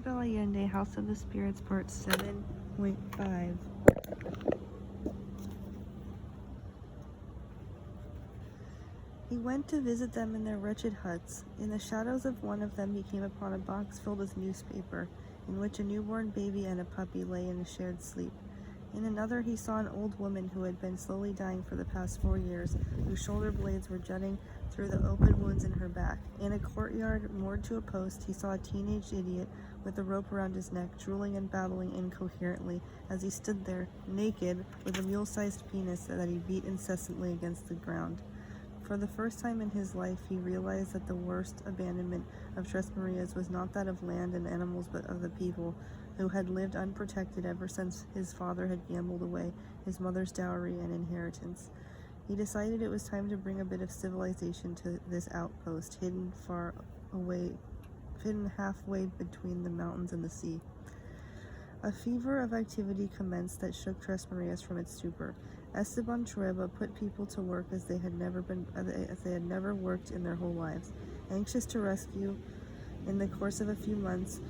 Isabel Allende, House of the Spirits, Part 7.5. He went to visit them in their wretched huts. In the shadows of one of them he came upon a box filled with newspaper, in which a newborn baby and a puppy lay in a shared sleep. In another he saw an old woman who had been slowly dying for the past 4 years, whose shoulder blades were jutting through the open wounds in her back. In a courtyard moored to a post, he saw a teenage idiot with a rope around his neck, drooling and babbling incoherently as he stood there, naked, with a mule-sized penis that he beat incessantly against the ground. For the first time in his life, he realized that the worst abandonment of Tres Marias was not that of land and animals, but of the people, who had lived unprotected ever since his father had gambled away his mother's dowry and inheritance. He decided it was time to bring a bit of civilization to this outpost, hidden halfway between the mountains and the sea. A fever of activity commenced that shook Tres Marias from its stupor. Esteban Trueba put people to work as they had never worked in their whole lives. Anxious to rescue, in the course of a few months,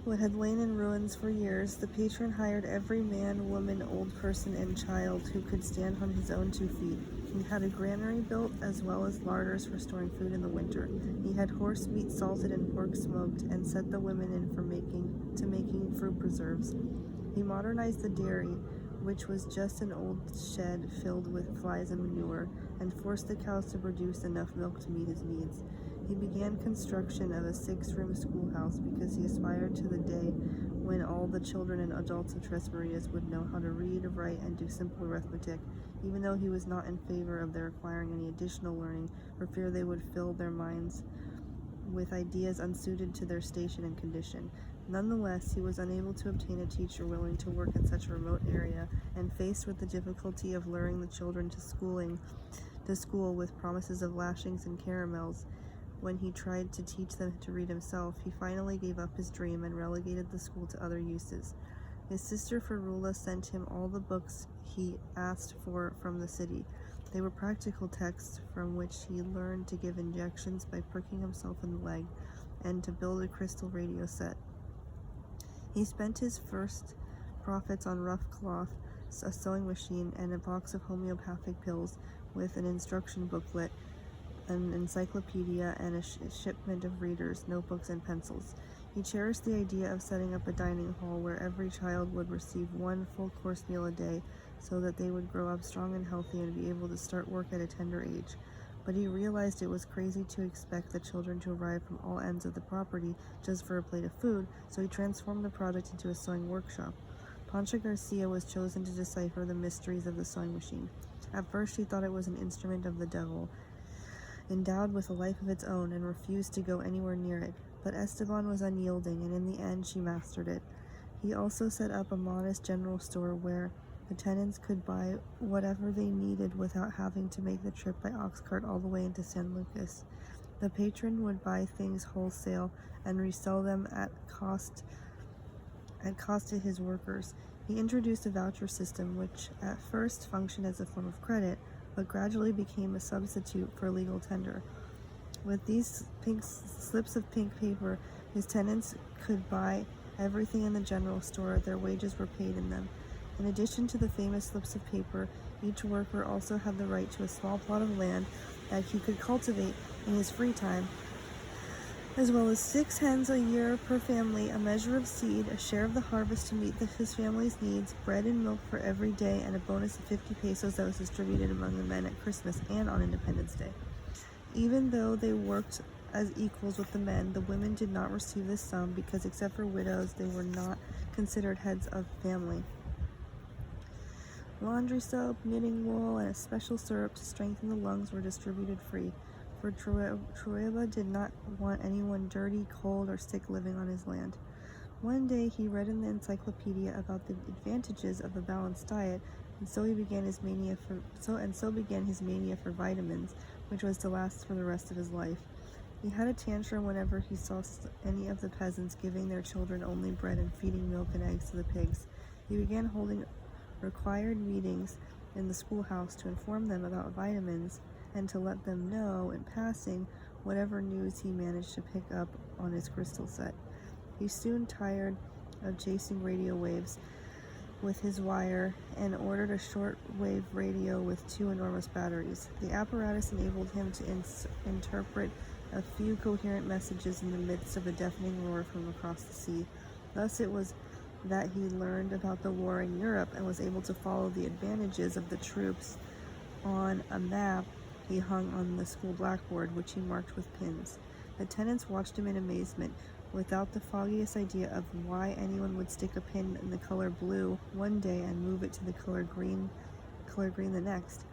what had lain in ruins for years, the patron hired every man, woman, old person, and child who could stand on his own 2 feet. He had a granary built, as well as larders for storing food in the winter. He had horse meat salted and pork smoked, and set the women in for making fruit preserves. He modernized the dairy, which was just an old shed filled with flies and manure, and forced the cows to produce enough milk to meet his needs. He began construction of a 6-room schoolhouse because he aspired to the day when all the children and adults of Tres Marias would know how to read, write, and do simple arithmetic, even though he was not in favor of their acquiring any additional learning, for fear they would fill their minds with ideas unsuited to their station and condition. Nonetheless, he was unable to obtain a teacher willing to work in such a remote area, and faced with the difficulty of luring the children to school with promises of lashings and caramels, when he tried to teach them to read himself, he finally gave up his dream and relegated the school to other uses. His sister Ferrula sent him all the books he asked for from the city. They were practical texts from which he learned to give injections by pricking himself in the leg, and to build a crystal radio set. He spent his first profits on rough cloth, a sewing machine, and a box of homeopathic pills with an instruction booklet, an encyclopedia, and a shipment of readers, notebooks, and pencils. He cherished the idea of setting up a dining hall where every child would receive 1 full-course meal a day, so that they would grow up strong and healthy and be able to start work at a tender age. But he realized it was crazy to expect the children to arrive from all ends of the property just for a plate of food, so he transformed the project into a sewing workshop. Pancha Garcia was chosen to decipher the mysteries of the sewing machine. At first she thought it was an instrument of the devil, endowed with a life of its own, and refused to go anywhere near it. But Esteban was unyielding, and in the end she mastered it. He also set up a modest general store where the tenants could buy whatever they needed without having to make the trip by ox cart all the way into San Lucas. The patron would buy things wholesale and resell them at cost to his workers. He introduced a voucher system which at first functioned as a form of credit, but gradually became a substitute for legal tender. With these slips of pink paper, his tenants could buy everything in the general store. Their wages were paid in them. In addition to the famous slips of paper, each worker also had the right to a small plot of land that he could cultivate in his free time, as well as 6 hens a year per family, a measure of seed, a share of the harvest to meet his family's needs, bread and milk for every day, and a bonus of 50 pesos that was distributed among the men at Christmas and on Independence Day. Even though they worked as equals with the men, the women did not receive this sum because, except for widows, they were not considered heads of family. Laundry soap, knitting wool, and a special syrup to strengthen the lungs were distributed free, for Trueba did not want anyone dirty, cold, or sick living on his land. One day he read in the encyclopedia about the advantages of a balanced diet, and so began his mania for vitamins, which was to last for the rest of his life. He had a tantrum whenever he saw any of the peasants giving their children only bread and feeding milk and eggs to the pigs. He began holding required meetings in the schoolhouse to inform them about vitamins and to let them know, in passing, whatever news he managed to pick up on his crystal set. He soon tired of chasing radio waves with his wire and ordered a short-wave radio with 2 enormous batteries. The apparatus enabled him to interpret a few coherent messages in the midst of a deafening roar from across the sea. Thus it was that he learned about the war in Europe and was able to follow the advantages of the troops on a map he hung on the school blackboard, which he marked with pins. The tenants watched him in amazement, without the foggiest idea of why anyone would stick a pin in the color blue one day and move it to the color green the next.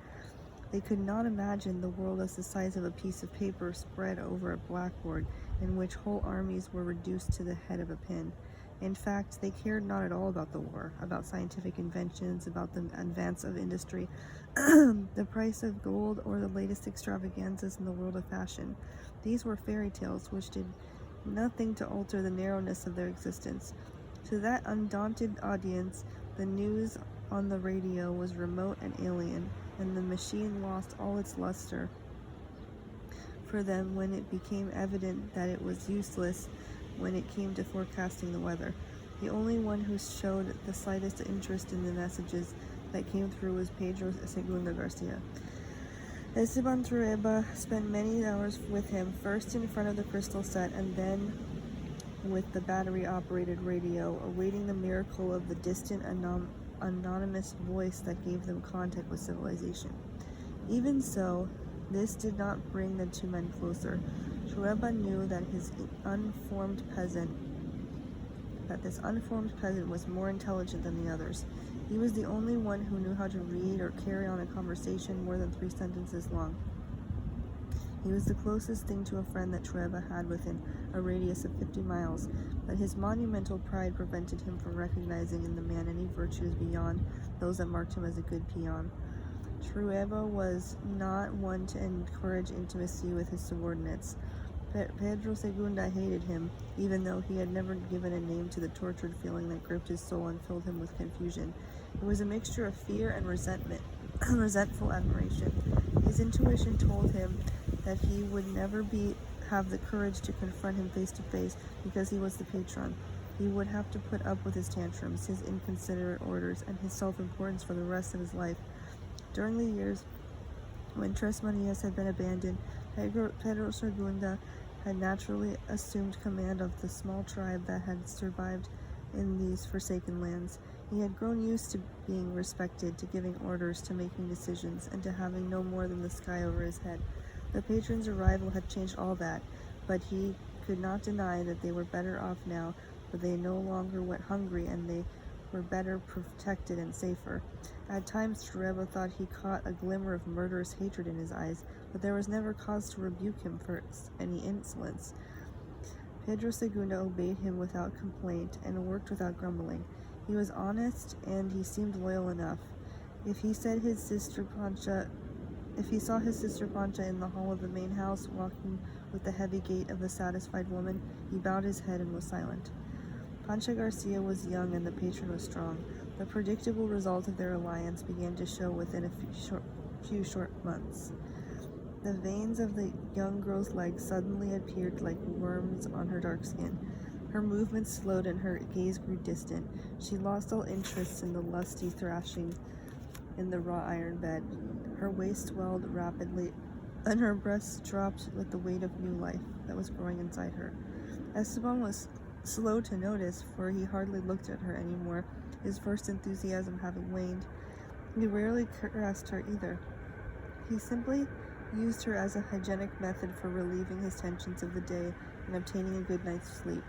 They could not imagine the world as the size of a piece of paper spread over a blackboard, in which whole armies were reduced to the head of a pin. In fact, they cared not at all about the war, about scientific inventions, about the advance of industry, the price of gold, or the latest extravaganzas in the world of fashion. These were fairy tales which did nothing to alter the narrowness of their existence. To that undaunted audience, the news on the radio was remote and alien, and the machine lost all its luster for them when it became evident that it was useless when it came to forecasting the weather. The only one who showed the slightest interest in the messages that came through was Pedro Segunda Garcia. Esteban Trueba spent many hours with him, first in front of the crystal set and then with the battery-operated radio, awaiting the miracle of the distant anonymous voice that gave them contact with civilization. Even so, this did not bring the two men closer. Trueba knew that this unformed peasant was more intelligent than the others. He was the only one who knew how to read or carry on a conversation more than 3 sentences long. He was the closest thing to a friend that Trueba had within a radius of 50 miles, but his monumental pride prevented him from recognizing in the man any virtues beyond those that marked him as a good peon. Trueba was not one to encourage intimacy with his subordinates. Pedro Segunda hated him, even though he had never given a name to the tortured feeling that gripped his soul and filled him with confusion. It was a mixture of fear and resentful admiration. His intuition told him that he would never have the courage to confront him face to face because he was the patron. He would have to put up with his tantrums, his inconsiderate orders, and his self-importance for the rest of his life. During the years when Tres Marias had been abandoned, Pedro Segunda had naturally assumed command of the small tribe that had survived in these forsaken lands. He had grown used to being respected, to giving orders, to making decisions, and to having no more than the sky over his head. The patron's arrival had changed all that, but he could not deny that they were better off now, for they no longer went hungry, and they were better protected and safer. At times, Trueba thought he caught a glimmer of murderous hatred in his eyes, but there was never cause to rebuke him for any insolence. Pedro Segunda obeyed him without complaint and worked without grumbling. He was honest, and he seemed loyal enough. If he saw his sister Pancha in the hall of the main house, walking with the heavy gait of a satisfied woman, he bowed his head and was silent. Pancha Garcia was young and the patron was strong. The predictable result of their alliance began to show within a few short months. The veins of the young girl's legs suddenly appeared like worms on her dark skin. Her movements slowed and her gaze grew distant. She lost all interest in the lusty thrashing in the raw iron bed. Her waist swelled rapidly, and her breasts dropped with the weight of new life that was growing inside her. Esteban was slow to notice, for he hardly looked at her anymore, his first enthusiasm having waned. He rarely caressed her either. He simply used her as a hygienic method for relieving his tensions of the day and obtaining a good night's sleep.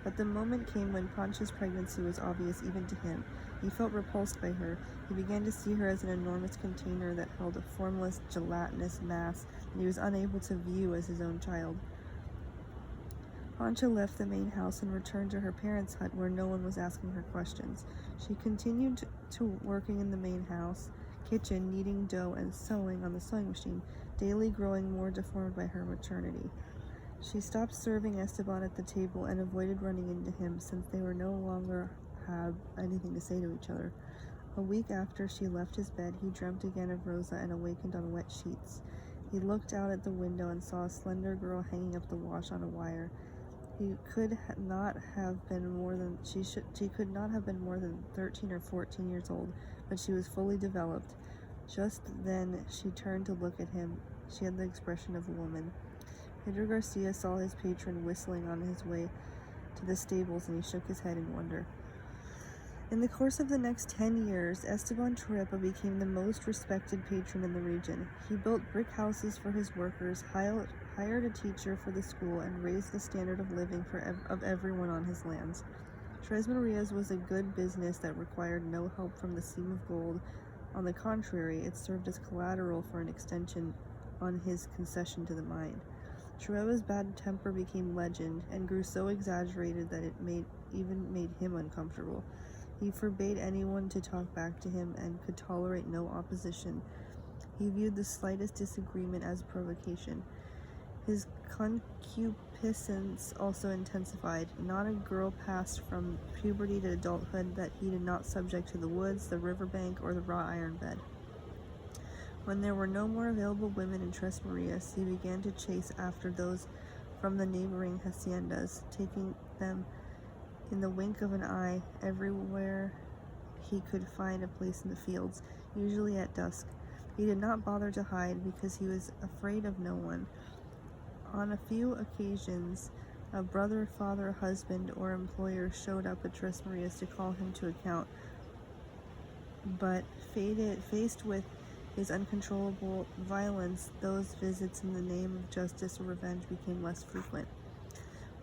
But the moment came when Pancha's pregnancy was obvious even to him. He felt repulsed by her. He began to see her as an enormous container that held a formless, gelatinous mass that he was unable to view as his own child. Pancha left the main house and returned to her parents' hut where no one was asking her questions. She continued to working in the main house, kitchen, kneading dough and sewing on the sewing machine, daily growing more deformed by her maternity. She stopped serving Esteban at the table and avoided running into him, since they were no longer had anything to say to each other. A week after she left his bed, he dreamt again of Rosa and awakened on wet sheets. He looked out at the window and saw a slender girl hanging up the wash on a wire. He could not have been more than she could not have been more than 13 or 14 years old, but she was fully developed. Just then she turned to look at him. She had the expression of a woman. Pedro Garcia saw his patron whistling on his way to the stables, and he shook his head in wonder. In the course of the next 10 years, Esteban Chiripa became the most respected patron in the region. He built brick houses for his workers, hired a teacher for the school, and raised the standard of living of everyone on his lands. Tres Marias was a good business that required no help from the seam of gold. On the contrary, it served as collateral for an extension on his concession to the mine. Chiripa's bad temper became legend and grew so exaggerated that it even made him uncomfortable. He forbade anyone to talk back to him and could tolerate no opposition. He viewed the slightest disagreement as provocation. His concupiscence also intensified. Not a girl passed from puberty to adulthood that he did not subject to the woods, the riverbank, or the raw iron bed. When there were no more available women in Tres Marias, he began to chase after those from the neighboring haciendas, taking them in the wink of an eye everywhere he could find a place in the fields, usually at dusk. He did not bother to hide because he was afraid of no one. On a few occasions, a brother, father, husband, or employer showed up at Tres Marias to call him to account, but faced with his uncontrollable violence, those visits in the name of justice or revenge became less frequent.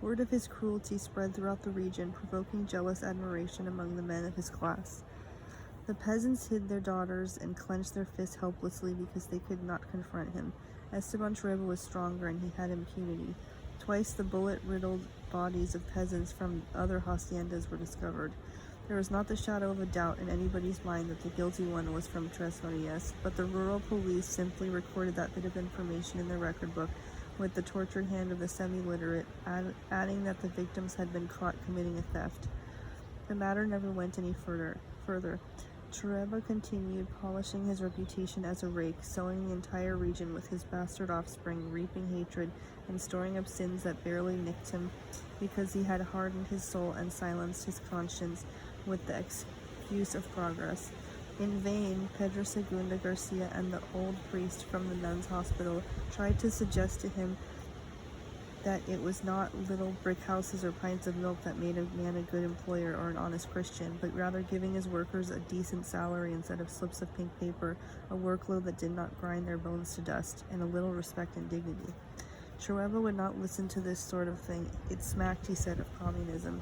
Word of his cruelty spread throughout the region, provoking jealous admiration among the men of his class. The peasants hid their daughters and clenched their fists helplessly because they could not confront him. Esteban Chiripa was stronger, and he had impunity. Twice the bullet-riddled bodies of peasants from other haciendas were discovered. There was not the shadow of a doubt in anybody's mind that the guilty one was from Tres Marias, but the rural police simply recorded that bit of information in their record book, with the tortured hand of the semi-literate, adding that the victims had been caught committing a theft. The matter never went any further. Chiripa continued polishing his reputation as a rake, sowing the entire region with his bastard offspring, reaping hatred, and storing up sins that barely nicked him, because he had hardened his soul and silenced his conscience with the excuse of progress. In vain, Pedro Segunda Garcia and the old priest from the nuns' hospital tried to suggest to him that it was not little brick houses or pints of milk that made a man a good employer or an honest Christian, but rather giving his workers a decent salary instead of slips of pink paper, a workload that did not grind their bones to dust, and a little respect and dignity. Chiripa would not listen to this sort of thing. It smacked, he said, of communism.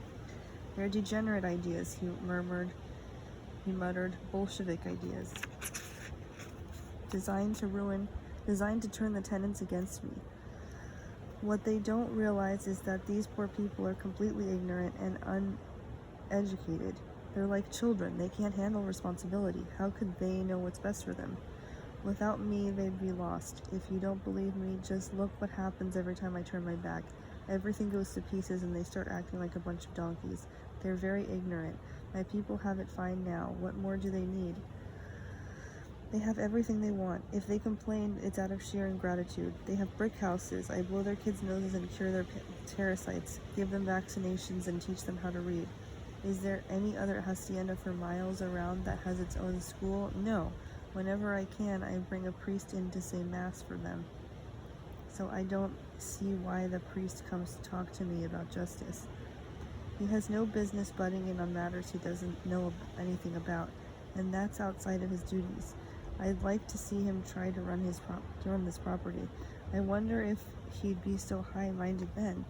They're degenerate ideas, he muttered, Bolshevik ideas, designed to turn the tenants against me. What they don't realize is that these poor people are completely ignorant and uneducated. They're like children. They can't handle responsibility. How could they know what's best for them? Without me, they'd be lost. If you don't believe me, just look what happens every time I turn my back. Everything goes to pieces and they start acting like a bunch of donkeys. They're very ignorant. My people have it fine now. What more do they need? They have everything they want. If they complain, it's out of sheer ingratitude. They have brick houses. I blow their kids' noses and cure their parasites, give them vaccinations and teach them how to read. Is there any other hacienda for miles around that has its own school? No. Whenever I can, I bring a priest in to say mass for them. So I don't see why the priest comes to talk to me about justice. He has no business butting in on matters he doesn't know anything about, and that's outside of his duties. I'd like to see him try to run this property. I wonder if he'd be so high-minded then.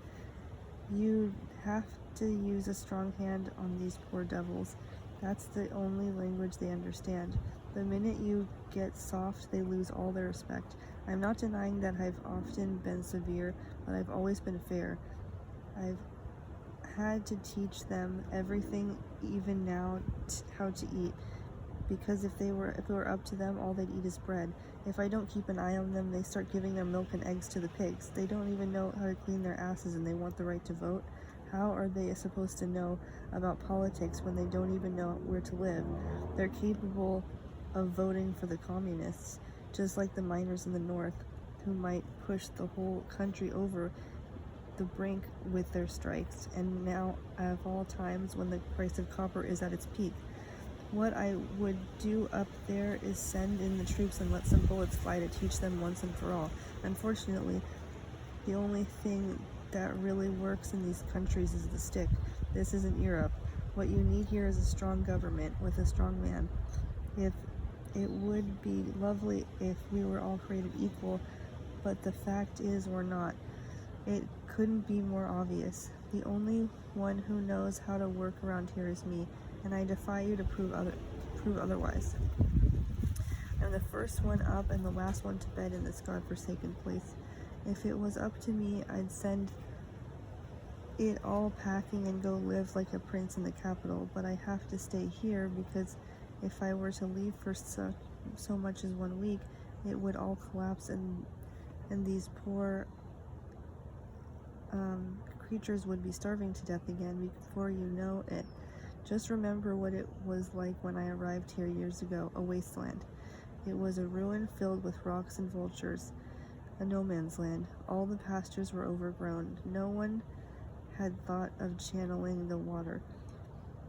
You'd have to use a strong hand on these poor devils. That's the only language they understand. The minute you get soft, they lose all their respect. I'm not denying that I've often been severe, but I've always been fair. I've had to teach them everything, even now, how to eat. Because if it were up to them, all they'd eat is bread. If I don't keep an eye on them, they start giving their milk and eggs to the pigs. They don't even know how to clean their asses, and they want the right to vote. How are they supposed to know about politics when they don't even know where to live? They're capable of voting for the communists, just like the miners in the north, who might push the whole country over the brink with their strikes, and now of all times when the price of copper is at its peak. What I would do up there is send in the troops and let some bullets fly to teach them once and for all. Unfortunately, the only thing that really works in these countries is the stick. This isn't Europe. What you need here is a strong government with a strong man. If it would be lovely if we were all created equal, but the fact is we're not. It couldn't be more obvious. The only one who knows how to work around here is me, and I defy you to prove otherwise. I'm the first one up and the last one to bed in this godforsaken place. If it was up to me, I'd send it all packing and go live like a prince in the capital, but I have to stay here because if I were to leave for so much as 1 week, it would all collapse, and these poor creatures would be starving to death again before you know it. Just remember what it was like when I arrived here years ago, a wasteland. It was a ruin filled with rocks and vultures, a no man's land. All the pastures were overgrown. No one had thought of channeling the water.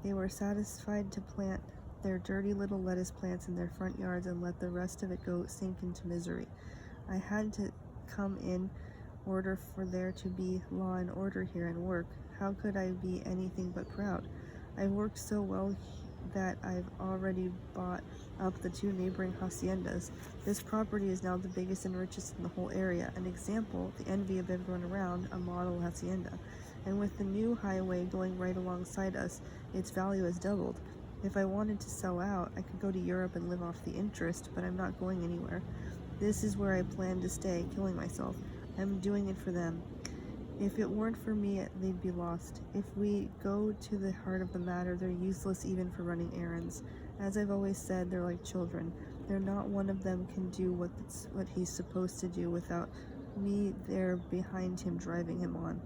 They were satisfied to plant their dirty little lettuce plants in their front yards and let the rest of it go sink into misery. I had to come in order for there to be law and order here and work. How could I be anything but proud? I've worked so well that I've already bought up the 2 neighboring haciendas. This property is now the biggest and richest in the whole area, an example, the envy of everyone around, a model hacienda. And with the new highway going right alongside us, its value has doubled. If I wanted to sell out, I could go to Europe and live off the interest, but I'm not going anywhere. This is where I plan to stay, killing myself. I'm doing it for them. If it weren't for me, they'd be lost. If we go to the heart of the matter, they're useless even for running errands. As I've always said, they're like children. They're not one of them can do what he's supposed to do without me there behind him driving him on.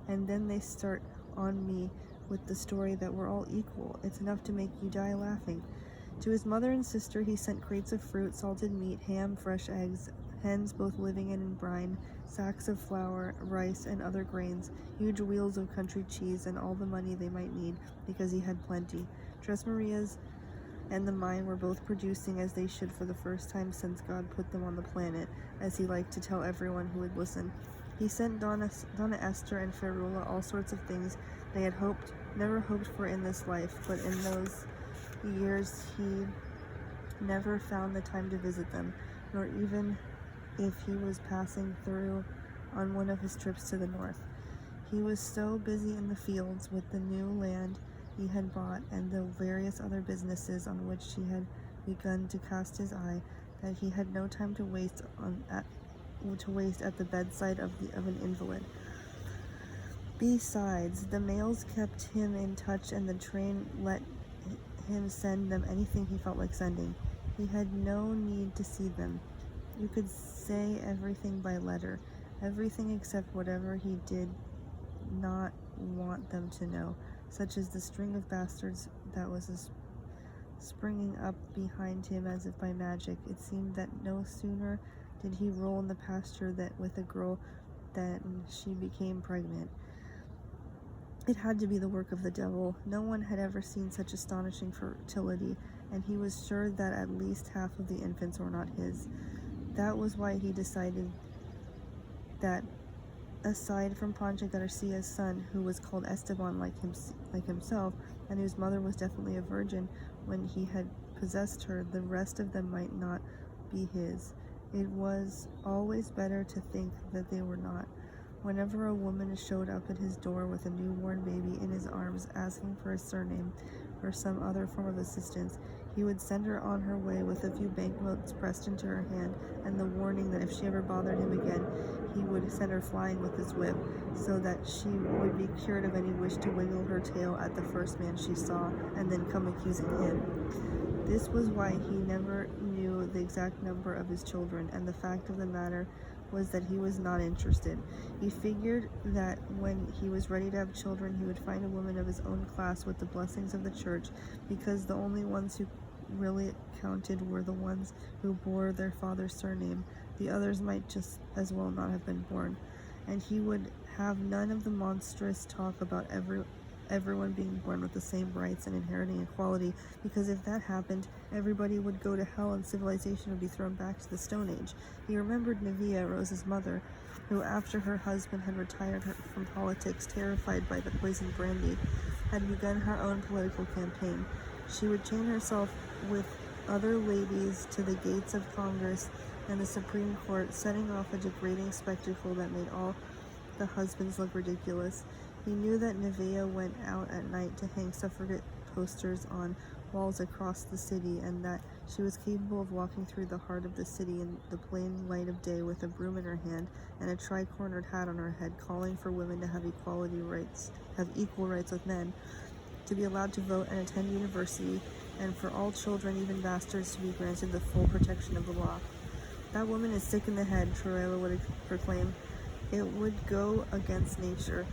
And then they start on me with the story that we're all equal. It's enough to make you die laughing. To his mother and sister, he sent crates of fruit, salted meat, ham, fresh eggs, hens both living and in brine, sacks of flour, rice, and other grains, huge wheels of country cheese, and all the money they might need, because he had plenty. Tres Marias and the mine were both producing as they should for the first time since God put them on the planet, as he liked to tell everyone who would listen. He sent Donna Esther and Ferrula all sorts of things they had never hoped for in this life, but in those years he never found the time to visit them, nor even if he was passing through on one of his trips to the north. He was so busy in the fields with the new land he had bought and the various other businesses on which he had begun to cast his eye that he had no time to waste at the bedside of an invalid. Besides, the mails kept him in touch and the train let him send them anything he felt like sending. He had no need to see them. You could say everything by letter, everything except whatever he did not want them to know, such as the string of bastards that was springing up behind him as if by magic. It seemed that no sooner did he roll in the pasture that with a girl than she became pregnant. It had to be the work of the devil. No one had ever seen such astonishing fertility, and he was sure that at least half of the infants were not his. That was why he decided that, aside from Pancha Garcia's son, who was called Esteban like himself, and whose mother was definitely a virgin when he had possessed her, the rest of them might not be his. It was always better to think that they were not. Whenever a woman showed up at his door with a newborn baby in his arms asking for his surname or some other form of assistance, he would send her on her way with a few banknotes pressed into her hand and the warning that if she ever bothered him again, he would send her flying with his whip, so that she would be cured of any wish to wiggle her tail at the first man she saw and then come accusing him. This was why he never knew the exact number of his children, and the fact of the matter was that he was not interested. He figured that when he was ready to have children, he would find a woman of his own class with the blessings of the church, because the only ones who really counted were the ones who bore their father's surname. The others might just as well not have been born. and he would have none of the monstrous talk about everyone being born with the same rights and inheriting equality, because if that happened, everybody would go to hell and civilization would be thrown back to the Stone Age. He remembered Nevia, Rose's mother, who, after her husband had retired from politics, terrified by the poisoned brandy, had begun her own political campaign. She would chain herself with other ladies to the gates of Congress and the Supreme Court, setting off a degrading spectacle that made all the husbands look ridiculous. He knew that Nevea went out at night to hang suffragette posters on walls across the city, and that she was capable of walking through the heart of the city in the plain light of day with a broom in her hand and a tri-cornered hat on her head, calling for women to have equal rights with men, to be allowed to vote and attend university, and for all children, even bastards, to be granted the full protection of the law. That woman is sick in the head, Torella would proclaim. It would go against nature.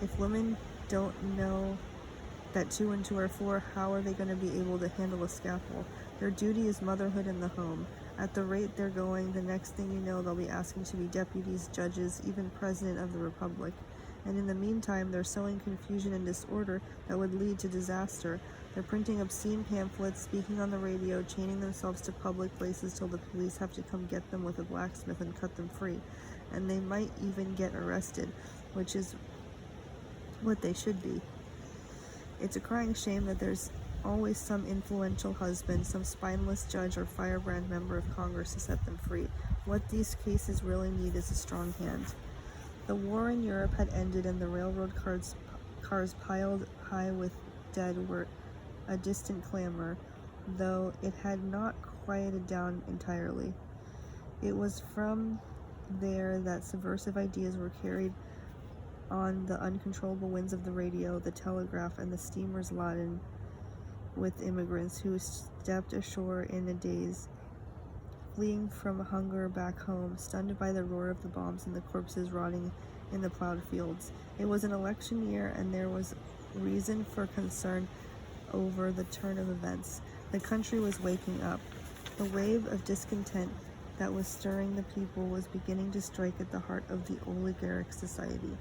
If women don't know that 2 and 2 are 4, how are they going to be able to handle a scalpel? Their duty is motherhood in the home. At the rate they're going, the next thing you know, they'll be asking to be deputies, judges, even president of the republic. And in the meantime, they're sowing confusion and disorder that would lead to disaster. They're printing obscene pamphlets, speaking on the radio, chaining themselves to public places till the police have to come get them with a blacksmith and cut them free. And they might even get arrested, which is what they should be. It's a crying shame that there's always some influential husband, some spineless judge or firebrand member of Congress to set them free. What these cases really need is a strong hand. The war in Europe had ended, and the railroad cars piled high with dead were a distant clamor, though it had not quieted down entirely. It was from there that subversive ideas were carried on the uncontrollable winds of the radio, the telegraph, and the steamers laden with immigrants who stepped ashore in a daze, fleeing from hunger back home, stunned by the roar of the bombs and the corpses rotting in the plowed fields. It was an election year, and there was reason for concern over the turn of events. The country was waking up. The wave of discontent that was stirring the people was beginning to strike at the heart of the oligarchic society.